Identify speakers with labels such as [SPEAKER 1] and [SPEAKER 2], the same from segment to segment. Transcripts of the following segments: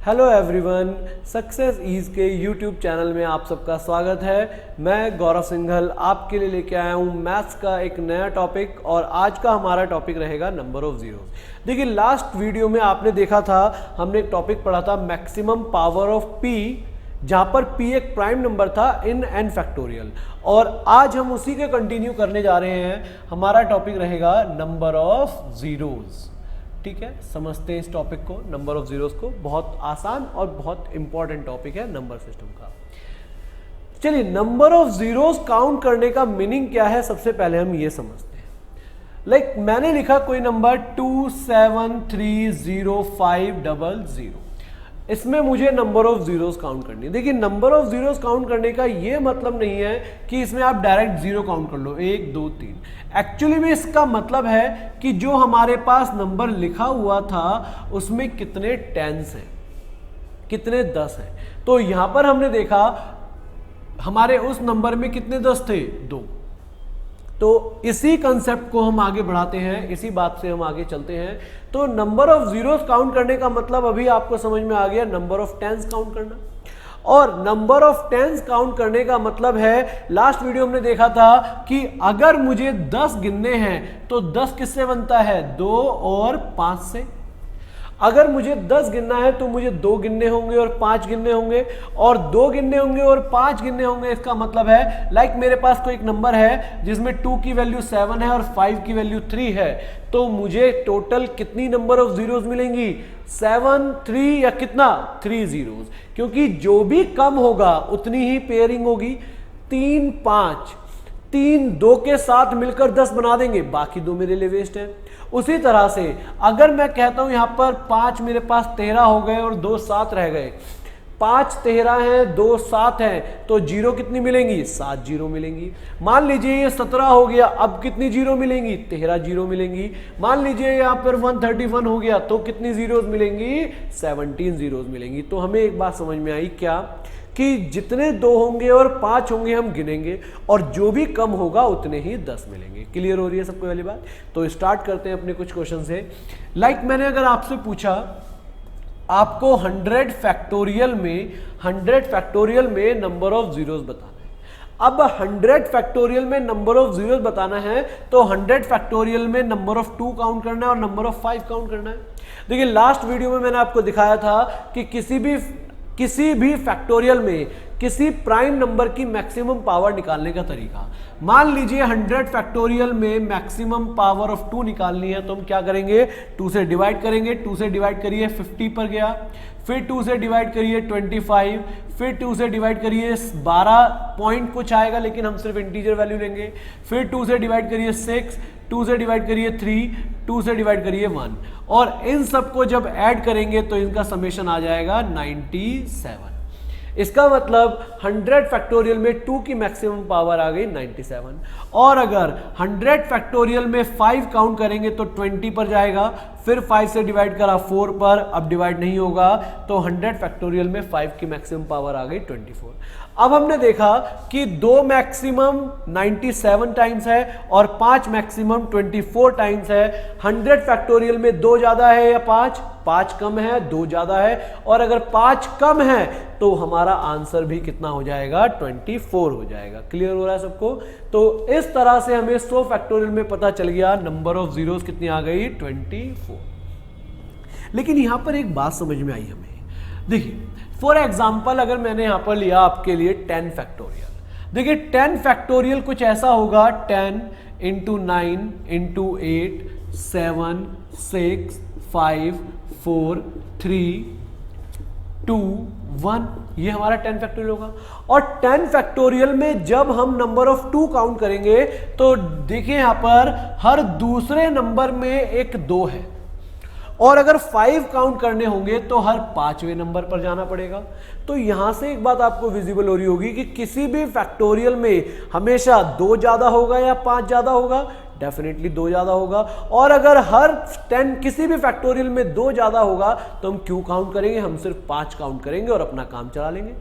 [SPEAKER 1] Hello everyone, success ease के YouTube channel में आप सबका स्वागत है। मैं गौरव सिंघल आपके लिए लेके आया हूँ मैथ्स का एक नया टॉपिक और आज का हमारा टॉपिक रहेगा नंबर ऑफ जीरोस। देखिए लास्ट वीडियो में आपने देखा था, हमने एक टॉपिक पढ़ा था मैक्सिमम पावर ऑफ पी, जहां पर p एक प्राइम नंबर था इन n फैक्टोरियल, और आज हम उसी के कंटिन्यू करने जा रहे हैं। हमारा टॉपिक रहेगा नंबर ऑफ जीरोस। ठीक है, समझते हैं इस टॉपिक को, नंबर ऑफ जीरोस को। बहुत आसान और बहुत इंपॉर्टेंट टॉपिक है नंबर सिस्टम का। चलिए, नंबर ऑफ जीरोस काउंट करने का मीनिंग क्या है, सबसे पहले हम ये समझते हैं। लाइक मैंने लिखा कोई नंबर 2730500, इसमें मुझे नंबर ऑफ जीरोस काउंट करनी है। देखिए, नंबर ऑफ जीरोस काउंट करने का ये मतलब नहीं है कि इसमें आप डायरेक्ट जीरो काउंट कर लो, 1 2 3। एक्चुअली में इसका मतलब है कि जो हमारे पास नंबर लिखा हुआ था उसमें कितने टेंस हैं, कितने 10 हैं। तो यहां पर हमने देखा हमारे उस नंबर में कितने 10 थे, 2। तो इसी कंसेप्ट को हम आगे बढ़ाते हैं, इसी बात से हम आगे चलते हैं। तो नंबर ऑफ जीरोस काउंट करने का मतलब अभी आपको समझ में आ गया, नंबर ऑफ टेंस काउंट करना। और नंबर ऑफ टेंस काउंट करने का मतलब है, लास्ट वीडियो हमने देखा था कि अगर मुझे 10 गिनने हैं तो 10 किससे बनता है, 2 और 5 से। अगर मुझे 10 गिनना है तो मुझे 2 गिनने होंगे और 5 गिनने होंगे, और 2 गिनने होंगे और 5 गिनने होंगे। इसका मतलब है लाइक मेरे पास कोई एक नंबर है जिसमें 2 की वैल्यू 7 है और 5 की वैल्यू 3 है, तो मुझे टोटल कितनी नंबर ऑफ जीरोस मिलेंगी, 7 3 या कितना, 3 जीरोस। क्योंकि जो भी कम होगा उतनी ही पेयरिंग होगी। 3 5, 3 2 के साथ मिलकर 10 बना देंगे, बाकी 2 मेरे लिए वेस्ट है। उसी तरह से अगर मैं कहता हूं यहां पर 5 मेरे पास 13 हो गए और 2 7 रह गए, 5 13 है, 2 7 है, तो जीरो कितनी मिलेंगी, 7 जीरो मिलेंगी। मान लीजिए ये 17 हो गया, अब कितनी जीरो मिलेंगी, 13 जीरो मिलेंगी। मान लीजिए यहां पर 131 हो गया, तो कितनी जीरोस मिलेंगी, 17 जीरोस मिलेंगी। तो हमें एक बात समझ में आई क्या, कि जितने 2 होंगे और 5 होंगे हम गिनेंगे, और जो भी कम होगा उतने ही 10 मिलेंगे। क्लियर हो रही है सबको वाली बात। तो स्टार्ट करते हैं अपने कुछ क्वेश्चन से। लाइक मैंने अगर आपसे पूछा, आपको 100 फैक्टोरियल में नंबर ऑफ जीरोस बताना है। अब 100 फैक्टोरियल में नंबर ऑफ जीरोस बताना है तो 100 फैक्टोरियल में नंबर ऑफ 2 काउंट करना है और नंबर ऑफ 5 काउंट करना है। देखिए लास्ट वीडियो में मैंने आपको दिखाया था कि किसी भी फैक्टोरियल में किसी प्राइम नंबर की मैक्सिमम पावर निकालने का तरीका। मान लीजिए 100 फैक्टोरियल में मैक्सिमम पावर ऑफ 2 निकालनी है, तो हम क्या करेंगे, 2 से डिवाइड करेंगे। 2 से डिवाइड करिए 50 पर गया, फिर 2 से डिवाइड करिए 25, फिर 2 से डिवाइड करिए 12 पॉइंट कुछ आएगा, लेकिन हम सिर्फ इंटीजर वैल्यू लेंगे। फिर 2 से डिवाइड करिए 6, 2 से डिवाइड करिए 3, 2 से डिवाइड करिए 1, और इन सबको जब ऐड करेंगे तो इनका समेशन आ जाएगा 97। इसका मतलब 100 फैक्टोरियल में 2 की मैक्सिमम पावर आ गई 97। और अगर 100 फैक्टोरियल में 5 काउंट करेंगे तो 20 पर जाएगा, फिर 5 से डिवाइड करा 4 पर, अब डिवाइड नहीं होगा, तो 100 फैक्टोरियल में 5 की मैक्सिमम पावर आ गई 24। अब हमने देखा कि 2 मैक्सिमम 97 टाइम्स है और 5 मैक्सिमम 24 टाइम्स है। 100 फैक्टोरियल में 2 ज्यादा है या 5, 5 कम है, 2 ज्यादा है, और अगर 5 कम है तो हमारा आंसर भी कितना हो जाएगा, 24 हो जाएगा। क्लियर हो रहा है सबको। तो इस तरह से हमें 100 फैक्टोरियल में पता चल गया नंबर ऑफ जीरोस कितनी आ गई, 24। लेकिन यहां पर एक बात समझ में आई हमें। देखिए फॉर एग्जाम्पल अगर मैंने यहां पर लिया आपके लिए 10 फैक्टोरियल। देखिए 10 फैक्टोरियल कुछ ऐसा होगा, 10 इंटू 9 इंटू 8 7 6 5 4 3 2 1, ये हमारा 10 फैक्टोरियल होगा। और 10 फैक्टोरियल में जब हम नंबर ऑफ 2 काउंट करेंगे तो देखिए यहां पर हर दूसरे नंबर में एक 2 है, और अगर 5 काउंट करने होंगे तो हर 5वें नंबर पर जाना पड़ेगा। तो यहां से एक बात आपको विजिबल हो रही होगी कि किसी भी फैक्टोरियल में हमेशा 2 ज्यादा होगा या 5 ज्यादा होगा, डेफिनेटली 2 ज्यादा होगा। और अगर हर 10 किसी भी फैक्टोरियल में 2 ज्यादा होगा तो हम क्यों काउंट करेंगे, हम सिर्फ 5 काउंट करेंगे और अपना काम चला लेंगे।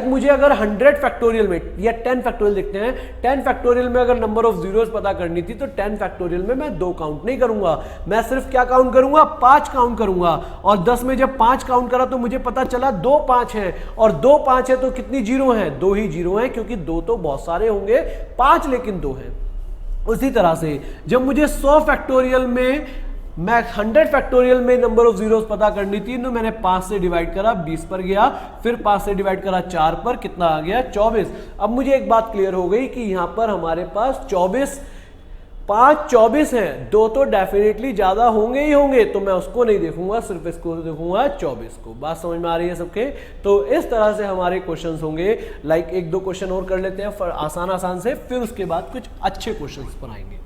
[SPEAKER 1] मुझे अगर 100 फैक्टोरियल में या 10 फैक्टोरियल देखते हैं, 10 फैक्टोरियल में अगर नंबर ऑफ जीरोस पता करनी थी तो 10 फैक्टोरियल में मैं 2 काउंट नहीं करूंगा, मैं सिर्फ क्या काउंट करूंगा, 5 काउंट करूंगा। और 10 में जब 5 काउंट करा तो मुझे पता चला 2 5 हैं, और 2 5 है तो कितनी जीरो हैं, 2 ही जीरो हैं, क्योंकि 2 तो बहुत सारे होंगे, 5 लेकिन 2 हैं। उसी तरह से जब मुझे 100 फैक्टोरियल में, मैं 100 फैक्टोरियल में नंबर ऑफ जीरोस पता करनी थी तो मैंने 5 से डिवाइड करा, 20 पर गया, फिर 5 से डिवाइड करा 4 पर, कितना आ गया, 24। अब मुझे एक बात क्लियर हो गई कि यहां पर हमारे पास 24, 5 24 हैं, 2 तो डेफिनेटली ज्यादा होंगे ही होंगे, तो मैं उसको नहीं देखूंगा, सिर्फ इसको देखूंगा 24 को। बात समझ में आ रही है सबके? तो इस तरह से हमारे क्वेश्चंस होंगे। एक दो क्वेश्चन और कर लेते हैं आसान से, फिर उसके बाद कुछ अच्छे क्वेश्चंस पर आएंगे।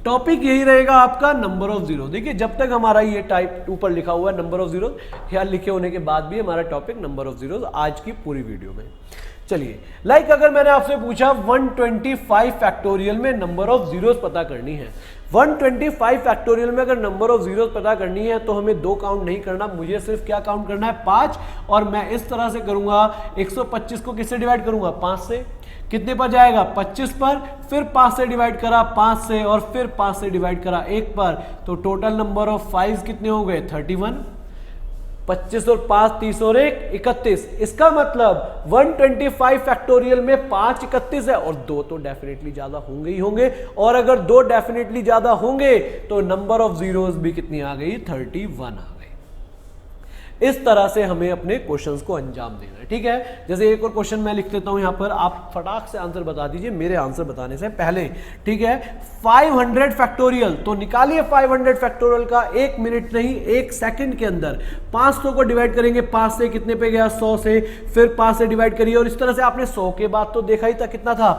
[SPEAKER 1] टॉपिक यही रहेगा आपका नंबर ऑफ जीरो। देखिए जब तक हमारा ये टाइप ऊपर लिखा हुआ है नंबर ऑफ जीरो, ख्याल लिखे होने के बाद भी हमारा टॉपिक नंबर ऑफ जीरो आज की पूरी वीडियो में। चलिए अगर मैंने आपसे पूछा 125 फैक्टोरियल में नंबर ऑफ जीरोस पता करनी है, 125 फैक्टोरियल में अगर नंबर ऑफ जीरोस पता करनी है तो हमें 2 काउंट नहीं करना, मुझे सिर्फ क्या काउंट करना है, 5। और मैं इस तरह से करूंगा, 125 को किससे डिवाइड करूंगा, 5 से। कितने पर जाएगा, 25 पर, फिर 5 से डिवाइड करा 5 से, और फिर 5 से डिवाइड करा 1 पर, तो टोटल नंबर ऑफ 5 कितने हो गए, 31। 25 और 5 30 और 1 31। इसका मतलब 125 फैक्टोरियल में 5 31 है, और 2 तो डेफिनेटली ज्यादा होंगे ही होंगे, और अगर 2 डेफिनेटली ज्यादा होंगे तो नंबर ऑफ जीरोस भी कितनी आ गई, 31 आ गई। इस तरह से हमें अपने क्वेश्चंस को अंजाम देना है, ठीक है। जैसे एक और क्वेश्चन मैं लिख देता हूं यहां पर, आप फटाक से आंसर बता दीजिए मेरे आंसर बताने से पहले, ठीक है। 500 फैक्टोरियल, तो निकालिए 500 फैक्टोरियल का 1 मिनट नहीं 1 सेकंड के अंदर। 500 को डिवाइड करेंगे 5 से, कितने पे गया, 100 से, फिर 5 से डिवाइड करिए, और इस तरह से आपने 100 के बाद तो देखा ही था कितना था,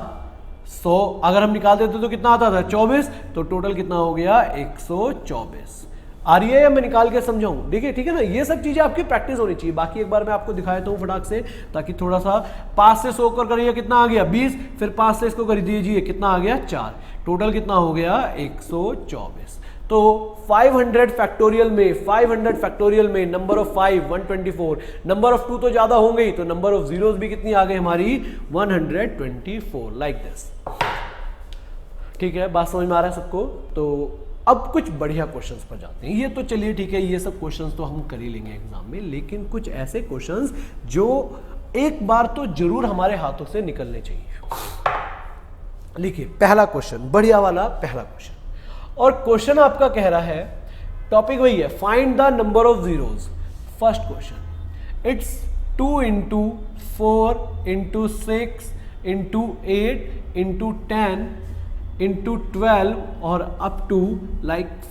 [SPEAKER 1] 100 अगर हम निकाल देते तो कितना आता था, 24, तो टोटल कितना हो गया, 124। आ रही है या मैं निकाल के समझाऊं? देखिए ठीक है ना, ये सब चीजें आपकी प्रैक्टिस होनी चाहिए। बाकी एक बार मैं आपको दिखा देता हूं फटाक से, ताकि थोड़ा सा 5 से 100 कर करिए, कितना आ गया, 20, फिर 5 से इसको कर दीजिए, कितना आ गया, 4, टोटल कितना हो गया, 124। तो 500 फैक्टोरियल में, 500 फैक्टोरियल में नंबर ऑफ 5 124, नंबर ऑफ 2 तो ज्यादा होंगे ही, तो नंबर ऑफ जीरोस भी कितनी आ गई हमारी, 124, लाइक दिस। ठीक है, बात समझ में आ रहा है सबको? तो अब कुछ बढ़िया क्वेश्चंस पर जाते हैं। ये तो चलिए ठीक है, ये सब क्वेश्चंस तो हम कर ही लेंगे एग्जाम में, लेकिन कुछ ऐसे क्वेश्चंस जो एक बार तो जरूर हमारे हाथों से निकलने चाहिए। लिखिए पहला क्वेश्चन, बढ़िया वाला पहला क्वेश्चन, और क्वेश्चन आपका कह रहा है, टॉपिक वही है, find the number of zeros. First question, it's 2 into 4 into 6 into 8 into 10 into 12 और अप टू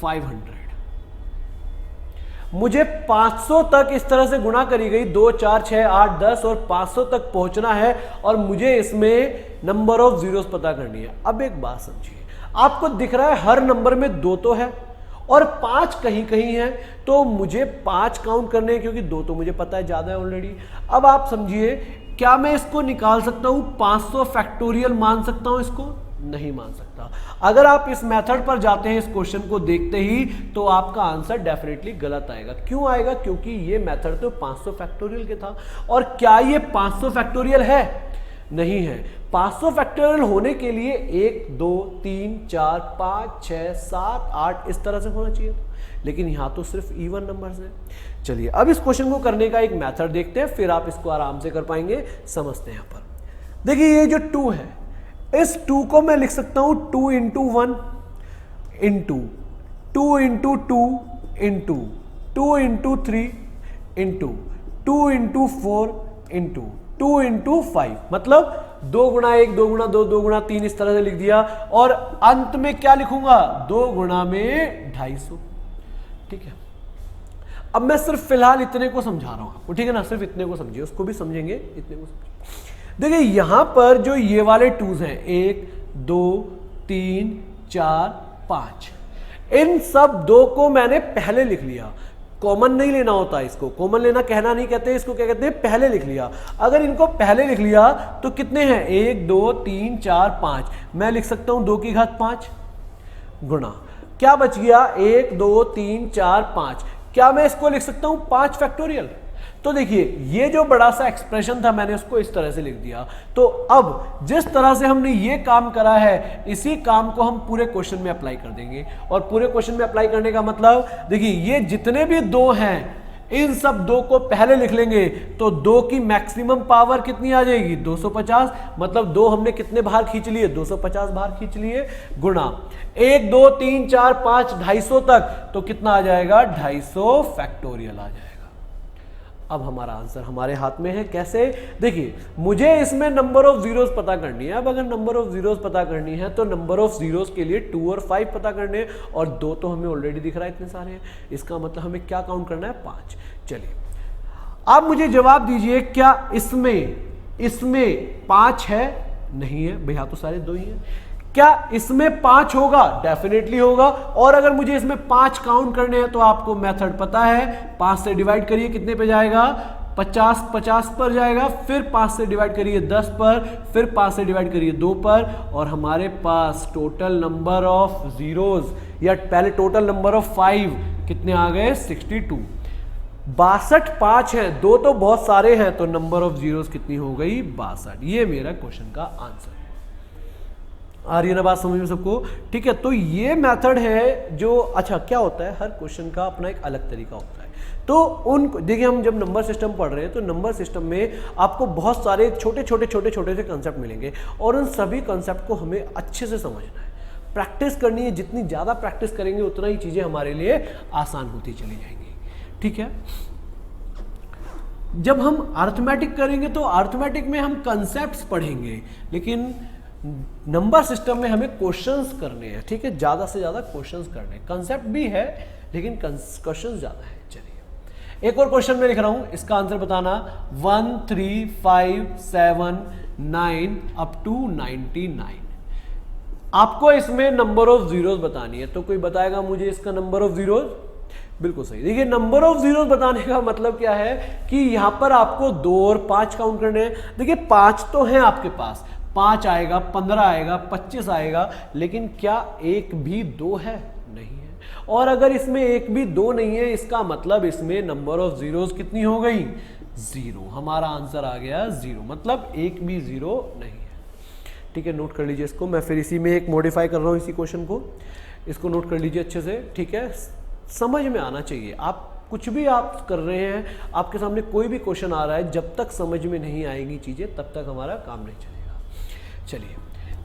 [SPEAKER 1] 500। मुझे 500 तक इस तरह से गुणा करी गई, 2 4 6 8 10 और 500 तक पहुंचना है, और मुझे इसमें नंबर ऑफ जीरोस पता करनी है। अब एक बात समझिए, आपको दिख रहा है हर नंबर में 2 तो है और 5 कहीं कहीं है, तो मुझे 5 काउंट करने हैं, क्योंकि 2 तो मुझे पता है ज्यादा है ऑलरेडी। अब आप समझिए, क्या मैं इसको निकाल सकता हूं, 500 फैक्टोरियल मान सकता हूं इसको? नहीं मान सकता। अगर आप इस मेथड पर जाते हैं, इस क्वेश्चन को देखते ही, तो आपका आंसर डेफिनेटली गलत आएगा। क्यों आएगा? क्योंकि ये मेथड तो 500 फैक्टोरियल के था, और क्या ये 500 फैक्टोरियल है? नहीं है। 500 फैक्टोरियल होने के लिए 1 2 3 4 5 6 7 8 इस तरह से होना चाहिए, लेकिन यहां तो सिर्फ इवन नंबर्स हैं। चलिए अब इस क्वेश्चन को करने का एक मेथड देखते हैं, फिर आप इसको आराम से कर पाएंगे। समझते हैं। यहाँ पर देखिए, ये जो 2 है, इस 2 को मैं लिख सकता हूं 2 into 1 into 2 into 2 into 2 into 3 into 2 into 4 into 2 into 5, मतलब 2 गुणा 1 2 गुणा 2 2 गुणा 3 इस तरह से लिख दिया, और अंत में क्या लिखूंगा, 2 गुणा में 250। ठीक है, अब मैं सिर्फ फिलहाल इतने को समझा रहा हूं आपको, ठीक है ना, सिर्फ इतने को समझिए, उसको भी समझेंगे, इतने को समझिए। देखिए यहां पर जो ये वाले 2s हैं, 1 2 3 4 5, इन सब 2 को मैंने पहले लिख लिया। कॉमन नहीं लेना होता इसको, कॉमन लेना कहना नहीं कहते, इसको क्या कहते हैं, पहले लिख लिया। अगर इनको पहले लिख लिया तो कितने हैं, 1 2 3 4 5, मैं लिख सकता हूं 2 की घात 5, गुणा, क्या बच गया 1 2 3 4 5। क्या मैं इसको लिख सकता हूं 5 फैक्टोरियल? तो देखिए ये जो बड़ा सा एक्सप्रेशन था मैंने उसको इस तरह से लिख दिया। तो अब जिस तरह से हमने ये काम करा है इसी काम को हम पूरे क्वेश्चन में अप्लाई कर देंगे। और पूरे क्वेश्चन में अप्लाई करने का मतलब देखिए ये जितने भी दो हैं इन सब दो को पहले लिख लेंगे तो दो की मैक्सिमम पावर कितनी आ जाएगी 250। मतलब दो हमने कितने बाहर खींच लिए 250 बाहर खींच लिए, गुणा 1 2 3 4 5 250 तक, तो कितना आ जाएगा 250 फैक्टोरियल आ जाएगा। अब हमारा आंसर हमारे हाथ में है। कैसे? देखिए मुझे इसमें नंबर ऑफ जीरोस पता करनी है। अब अगर नंबर ऑफ जीरोस पता करनी है तो नंबर ऑफ जीरोस के लिए 2 और 5 पता करने हैं और 2 तो हमें ऑलरेडी दिख रहा है इतने सारे हैं। इसका मतलब हमें क्या काउंट करना है 5। चलिए आप मुझे जवाब दीजिए क्या इसमें 5 है? नहीं है भैया, तो सारे 2 ही हैं। क्या इसमें 5 होगा? डेफिनेटली होगा। और अगर मुझे इसमें 5 काउंट करने हैं तो आपको मेथड पता है, 5 से डिवाइड करिए कितने पे जाएगा 50 पर जाएगा, फिर 5 से डिवाइड करिए 10 पर, फिर 5 से डिवाइड करिए 2 पर, और हमारे पास टोटल नंबर ऑफ जीरोस या पहले टोटल नंबर ऑफ 5 कितने आ गए 62। 62 5 है, 2 तो बहुत सारे हैं, तो नंबर ऑफ जीरोस कितनी हो गई 62। ये मेरा क्वेश्चन का आंसर। आ रही है ना बात समझ में सबको? ठीक है, तो ये मेथड है जो, अच्छा क्या होता है हर क्वेश्चन का अपना एक अलग तरीका होता है। तो उन देखिए हम जब नंबर सिस्टम पढ़ रहे हैं तो नंबर सिस्टम में आपको बहुत सारे छोटे छोटे से कंसेप्ट मिलेंगे और उन सभी कंसेप्ट को हमें अच्छे से समझना है, प्रैक्टिस करनी है। जितनी ज़्यादा प्रैक्टिस करेंगे उतना ही चीज़ें हमारे लिए आसान होती चली जाएंगी। ठीक है, जब हम अर्थमेटिक करेंगे तो अर्थमेटिक में हम कंसेप्ट्स पढ़ेंगे, लेकिन नंबर सिस्टम में हमें क्वेश्चंस करने हैं। ठीक है, ज़्यादा से ज़्यादा क्वेश्चंस करने हैं। कंसेप्ट भी है लेकिन क्वेश्चंस ज़्यादा है। चलिए एक और क्वेश्चन में लिख रहा हूं, इसका आंसर बताना 1 3 5 7 9 अप टू 99। आपको इसमें नंबर ऑफ जीरोस बतानी है। तो कोई बताएगा मुझे इसका नंबर ऑफ जीरोस? बिल्कुल सही। देखिए नंबर ऑफ जीरोस बताने का मतलब क्या है कि यहां पर आपको 2 और 5 काउंट करने हैं। देखिए 5 तो हैं आपके पास, 5 आएगा, 15 आएगा, 25 आएगा, लेकिन क्या एक भी 2 है? नहीं है। और अगर इसमें एक भी 2 नहीं है इसका मतलब इसमें नंबर ऑफ जीरोस कितनी हो गई 0। हमारा आंसर आ गया 0, मतलब एक भी 0 नहीं है। ठीक है, नोट कर लीजिए इसको। मैं फिर इसी में एक मॉडिफाई कर रहा हूं इसी क्वेश्चन को, इसको नोट कर लीजिए अच्छे से। ठीक है, समझ में आना चाहिए। आप कुछ भी आप कर रहे हैं, आपके सामने कोई भी क्वेश्चन आ रहा है, जब तक समझ में नहीं आएगी चीजें तब तक हमारा काम नहीं चलेगा। चलिए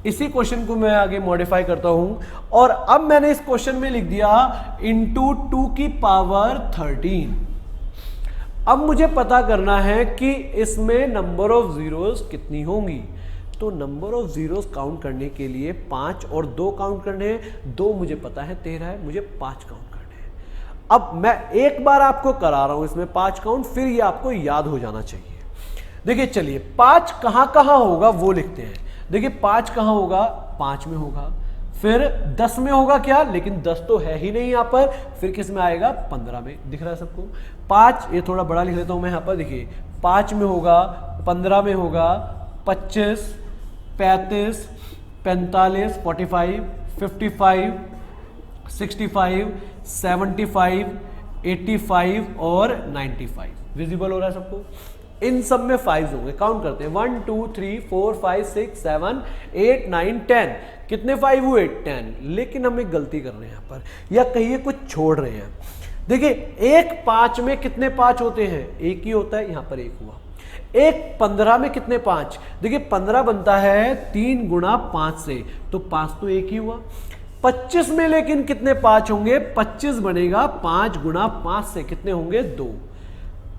[SPEAKER 1] इसी क्वेश्चन को मैं आगे मॉडिफाई करता हूं और अब मैंने इस क्वेश्चन में लिख दिया इंटू 2 की पावर 13। अब मुझे पता करना है कि इसमें नंबर ऑफ जीरोस कितनी होंगी। तो नंबर ऑफ जीरोस काउंट करने के लिए 5 और 2 काउंट करने हैं। 2 मुझे पता है 13 है, मुझे 5 काउंट करने हैं। अब मैं एक बार आपको करा रहा हूं इसमें 5 काउंट, फिर ये आपको याद हो जाना चाहिए। देखिए चलिए 5 कहां कहां होगा वो लिखते हैं। देखिए 5 कहां होगा 5 में होगा, फिर 10 में होगा क्या, लेकिन 10 तो है ही नहीं यहां पर, फिर किस में आएगा 15 में। दिख रहा है सबको 5, ये थोड़ा बड़ा लिख लेता हूं मैं यहां पर। देखिए 5 में होगा, 15 में होगा, 25 35 45 45 55 65 75 85 और 95। विजिबल हो रहा है सबको? इन सब में 5 होंगे, काउंट करते हैं 1 2 3 4 5 6 7 8 9 10। कितने 5 हुए 10। लेकिन हम एक गलती कर रहे हैं यहाँ पर, या कहिए कुछ छोड़ रहे हैं। देखिए एक 5 में कितने 5 होते हैं, एक ही होता है, यहाँ पर 1 हुआ। एक 15 में कितने 5, देखिए 15 बनता है 3 गुणा 5 से, तो 5 तो एक ही हुआ। 25 में लेकिन कितने 5 होंगे, 25 बनेगा 5 गुणा 5 से, कितने होंगे 2।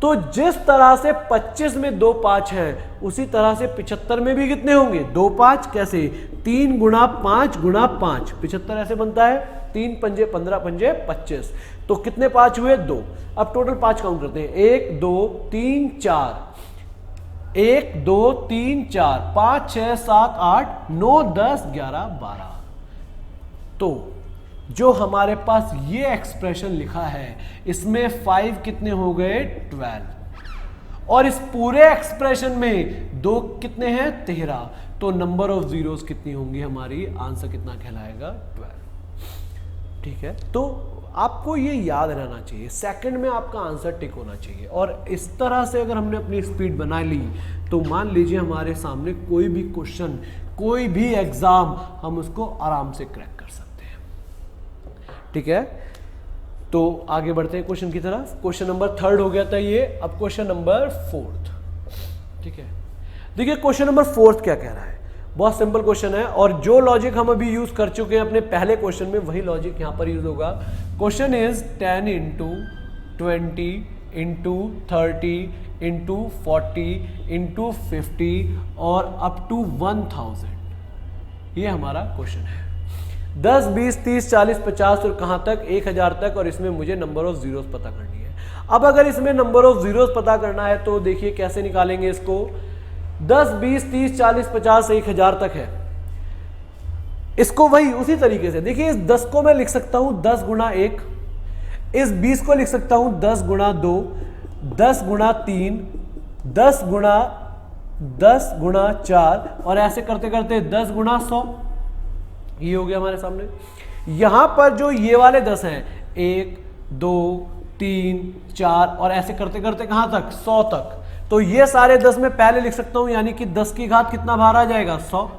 [SPEAKER 1] तो जिस तरह से 25 में 2 5 हैं उसी तरह से 75 में भी कितने होंगे 2 5। कैसे, 3 गुणा 5 गुणा 5, 75 ऐसे बनता है, 3 पंजे 15 पंजे 25, तो कितने 5 हुए 2। अब टोटल 5 काउंट करते हैं, 1 2 3 4, 1 2 3 4 5 6 7 8 9 10 11 12। तो जो हमारे पास ये एक्सप्रेशन लिखा है इसमें 5 कितने हो गए 12, और इस पूरे एक्सप्रेशन में 2 कितने हैं 13। तो नंबर ऑफ जीरोस कितनी होंगी हमारी, आंसर कितना कहलाएगा 12। ठीक है, तो आपको ये याद रहना चाहिए, सेकंड में आपका आंसर टिक होना चाहिए। और इस तरह से अगर हमने अपनी स्पीड बना ली तो मान लीजिए हमारे सामने कोई भी क्वेश्चन, कोई भी एग्जाम, हम उसको आराम से क्रैक कर सकते हैं। ठीक है, तो आगे बढ़ते हैं क्वेश्चन की तरफ। क्वेश्चन नंबर 3 हो गया था ये, अब क्वेश्चन नंबर 4। ठीक है, देखिए क्वेश्चन नंबर 4 क्या कह रहा है। बहुत सिंपल क्वेश्चन है और जो लॉजिक हम अभी यूज कर चुके हैं अपने पहले क्वेश्चन में, वही लॉजिक यहां पर यूज होगा। Question is 10 into 20 into 30 into 40 into 50 और अप टू 1000। ये हमारा क्वेश्चन है। 10, 20, 30, 40, 50 और कहां तक, 1000 तक। और इसमें मुझे नंबर ऑफ जीरोस पता करनी है। अब अगर इसमें नंबर ऑफ जीरोस पता करना है तो देखिए कैसे निकालेंगे इसको। 10, 20, 30, 40, 50, 1000 तक है। इसको वही उसी तरीके से देखिए, इस 10 को मैं लिख सकता हूं 10 गुणा 1, इस 20 को लिख सकता हूं 10 गुणा 2, 10 गुणा 3, 10 गुणा 4 और ऐसे करते करते 10 गुणा 100। ये हो गया हमारे सामने। यहां पर जो ये वाले 10 हैं, 1, 2, 3, 4 और ऐसे करते करते कहां तक, 100 तक। तो ये सारे 10 में पहले लिख सकता हूं, यानी कि 10 की घात कितना बाहर आ जाएगा, 100।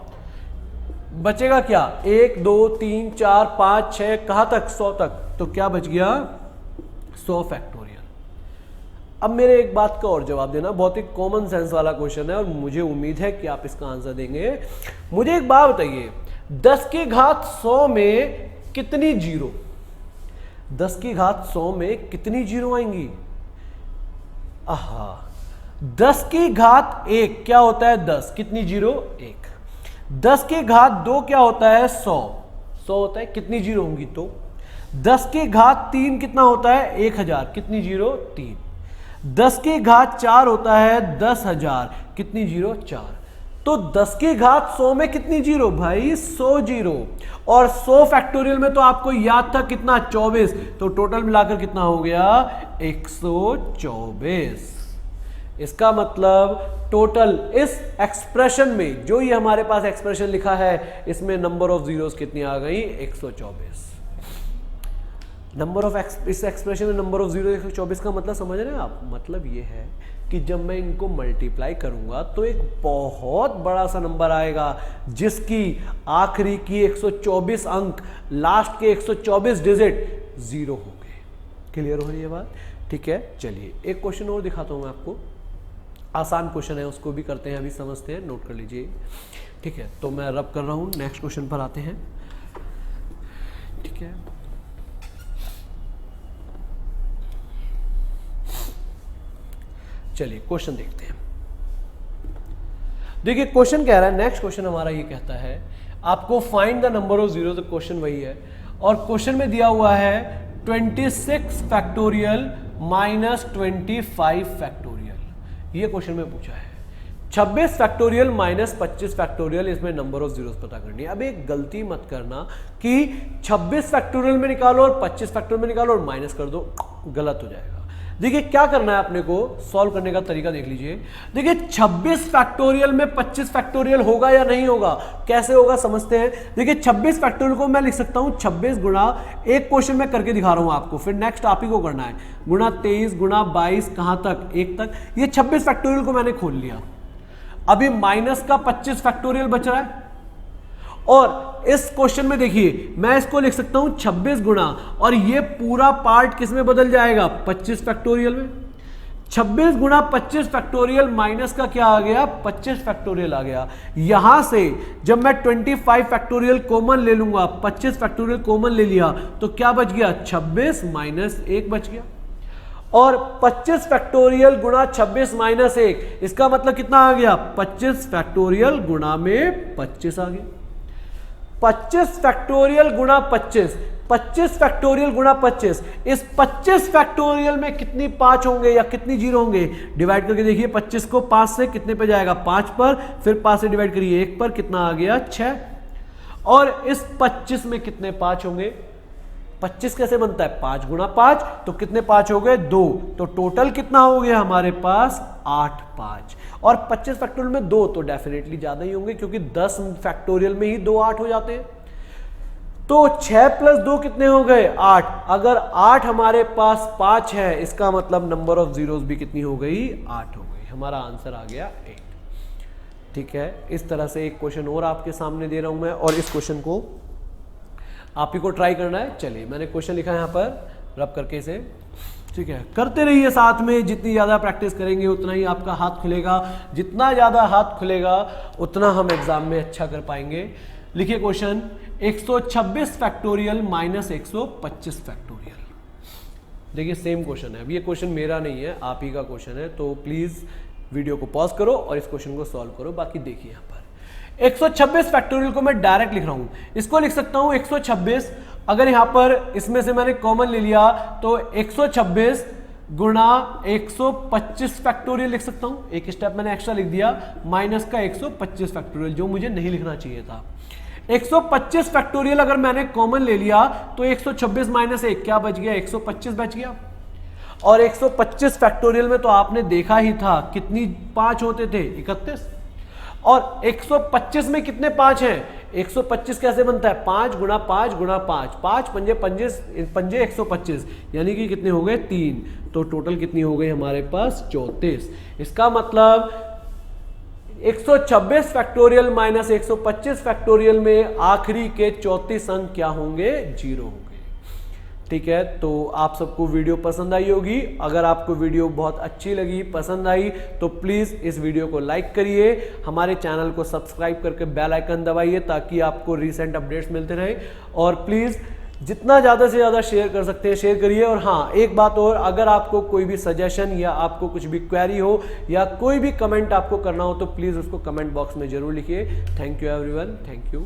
[SPEAKER 1] बचेगा क्या, 1, 2, 3, 4, 5, 6, कहां तक, 100 तक। तो क्या बच गया, 100 फैक्टोरियल। अब मेरे एक बात का और जवाब देना, बहुत ही कॉमन सेंस वाला क्वेश्चन है और मुझे उम्मीद है कि आप इसका आंसर देंगे। मुझे एक बात बताइए, 10 की घात 100 में कितनी जीरो, 10 की घात 100 में कितनी जीरो आएंगी। आहा, 10 की घात 1 क्या होता है, 10, कितनी जीरो, 1। 10 की घात 2 क्या होता है, 100 होता है, कितनी जीरो होंगी, तो 10 की घात 3 कितना होता है, 1000, कितनी जीरो, 3। 10 की घात 4 होता है 10,000, कितनी जीरो, 4। तो 10 की घात 100 में कितनी जीरो भाई, 100 जीरो। और 100 फैक्टोरियल में तो आपको याद था कितना, 24। तो टोटल मिलाकर कितना हो गया, 124। इसका मतलब टोटल इस एक्सप्रेशन में, जो ये हमारे पास एक्सप्रेशन लिखा है, इसमें नंबर ऑफ जीरोस कितनी आ गई, 124। नंबर ऑफ इस एक्सप्रेशन में नंबर ऑफ जीरो 124 का मतलब समझ रहे हैं आप। मतलब ये है कि जब मैं इनको मल्टीप्लाई करूंगा तो एक बहुत बड़ा सा नंबर आएगा जिसकी आखिरी की 124 अंक, लास्ट के 124 डिजिट जीरो होंगे। क्लियर हो रही है बात। ठीक है, चलिए एक क्वेश्चन और दिखाता हूं मैं आपको। आसान क्वेश्चन है, उसको भी करते हैं, अभी समझते हैं, नोट कर लीजिए। ठीक है, तो मैं रब कर रहा हूं, नेक्स्ट क्वेश्चन पर आते हैं। ठीक है, चलिए क्वेश्चन देखते हैं। देखिए क्वेश्चन कह रहा है, नेक्स्ट क्वेश्चन हमारा ये कहता है आपको find the number of zero. तो क्वेश्चन वही है और क्वेश्चन में दिया हुआ है 26 फैक्टोरियल माइनस 25 फैक्टोरियल। ये क्वेश्चन में पूछा है 26 फैक्टोरियल माइनस 25 फैक्टोरियल, इसमें नंबर ऑफ जीरोस पता करनी है। अब एक गलती मत करना कि 26 फैक्टोरियल में निकालो और 25 फैक्टोरियल में निकालो और माइनस कर दो, गलत हो जाएगा। देखिए क्या करना है आपने को, सॉल्व करने का तरीका देख लीजिए। देखिए 26 फैक्टोरियल में 25 फैक्टोरियल होगा या नहीं होगा, कैसे होगा समझते हैं। देखिए 26 फैक्टोरियल को मैं लिख सकता हूं 26 गुणा, एक क्वेश्चन में करके दिखा रहा हूं आपको, फिर नेक्स्ट आप ही को करना है, गुणा 23 गुणा 22, कहां तक, 1 तक। ये 26 फैक्टोरियल को मैंने खोल लिया। अभी माइनस का 25 फैक्टोरियल बच रहा है और इस क्वेश्चन में देखिए मैं इसको लिख सकता हूं 26 गुणा, और ये पूरा पार्ट किस में बदल जाएगा, 25 फैक्टोरियल में। 26 गुणा 25 फैक्टोरियल माइनस का क्या आ गया, 25 फैक्टोरियल आ गया। यहां से जब मैं 25 फैक्टोरियल कॉमन ले लूंगा, 25 फैक्टोरियल कॉमन ले लिया तो क्या बच गया, 26 माइनस 1 बच गया। और 25 फैक्टोरियल गुणा 26 माइनस 1, इसका मतलब कितना आ गया, 25 फैक्टोरियल गुणा में 25 आ गया। 25 फैक्टोरियल गुणा 25, 25 फैक्टोरियल गुणा 25, इस 25 फैक्टोरियल में कितनी 5 होंगे या कितनी जीरो होंगे, डिवाइड करके देखिए। 25 को 5 से कितने पे जाएगा, 5 पर, फिर 5 से डिवाइड करिए 1 पर, कितना आ गया, 6। और इस 25 में कितने 5 होंगे, 25 कैसे बनता है, 5 गुणा 5, तो कितने 5 हो गए, 2। तो टोटल कितना हो गया हमारे पास, 8 5। और 25 फैक्टोरियल में 2 तो डेफिनेटली ज्यादा ही होंगे, क्योंकि 10 फैक्टोरियल में ही 2 8 हो जाते हैं। तो 6 + 2 कितने हो गए 8। अगर 8 हमारे पास 5 है, इसका मतलब नंबर ऑफ जीरोस भी कितनी हो गई 8 हो गई। हमारा आंसर आ गया 8। ठीक है, इस तरह से एक क्वेश्चन और आपके सामने दे रहा हूं मैं, और इस क्वेश्चन को आप ही को ट्राई करना है। चलिए मैंने क्वेश्चन लिखा है यहाँ पर रब करके इसे, ठीक है, करते रहिए साथ में। जितनी ज़्यादा प्रैक्टिस करेंगे उतना ही आपका हाथ खुलेगा, जितना ज़्यादा हाथ खुलेगा उतना हम एग्जाम में अच्छा कर पाएंगे। लिखिए क्वेश्चन 126 फैक्टोरियल माइनस 125 फैक्टोरियल। देखिए सेम क्वेश्चन है, अब ये क्वेश्चन मेरा नहीं है, आप ही का क्वेश्चन है, तो प्लीज़ वीडियो को पॉज करो और इस क्वेश्चन को सॉल्व करो। बाकी देखिए यहाँ पर 126 फैक्टोरियल को मैं डायरेक्ट लिख रहा हूँ, इसको लिख सकता हूँ 126। अगर यहाँ पर इसमें से मैंने कॉमन ले लिया तो 126 गुणा 125 फैक्टोरियल लिख सकता हूँ। एक स्टेप मैंने एक्स्ट्रा लिख दिया, माइनस का 125 फैक्टोरियल, जो मुझे नहीं लिखना चाहिए था। 125 फैक्टोरियल अगर मैंने कॉमन ले लिया तो 126 माइनस 1 क्या बच गया 125 बच गया। और 125 फैक्टोरियल में तो आपने देखा ही था कितनी 5 होते थे 31, और 125 में कितने 5 हैं 125 कैसे बनता है 5 गुणा 5 गुणा 5, 5 पंजे पंजे पंजे 125, यानी कि कितने हो गए 3, तो टोटल कितनी हो गई हमारे पास 34। इसका मतलब 126 फैक्टोरियल माइनस 125 फैक्टोरियल में आखिरी के 34 अंक क्या होंगे 0 होंगे। ठीक है, तो आप सबको वीडियो पसंद आई होगी। अगर आपको वीडियो बहुत अच्छी लगी, पसंद आई, तो प्लीज़ इस वीडियो को लाइक करिए, हमारे चैनल को सब्सक्राइब करके बेल आइकन दबाइए ताकि आपको रीसेंट अपडेट्स मिलते रहे। और प्लीज़ जितना ज़्यादा से ज़्यादा शेयर कर सकते हैं शेयर करिए। और हाँ, एक बात और, अगर आपको कोई भी सजेशन या आपको कुछ भी क्वेरी हो या कोई भी कमेंट आपको करना हो तो प्लीज़ उसको कमेंट बॉक्स में ज़रूर लिखिए। Thank you everyone, thank you.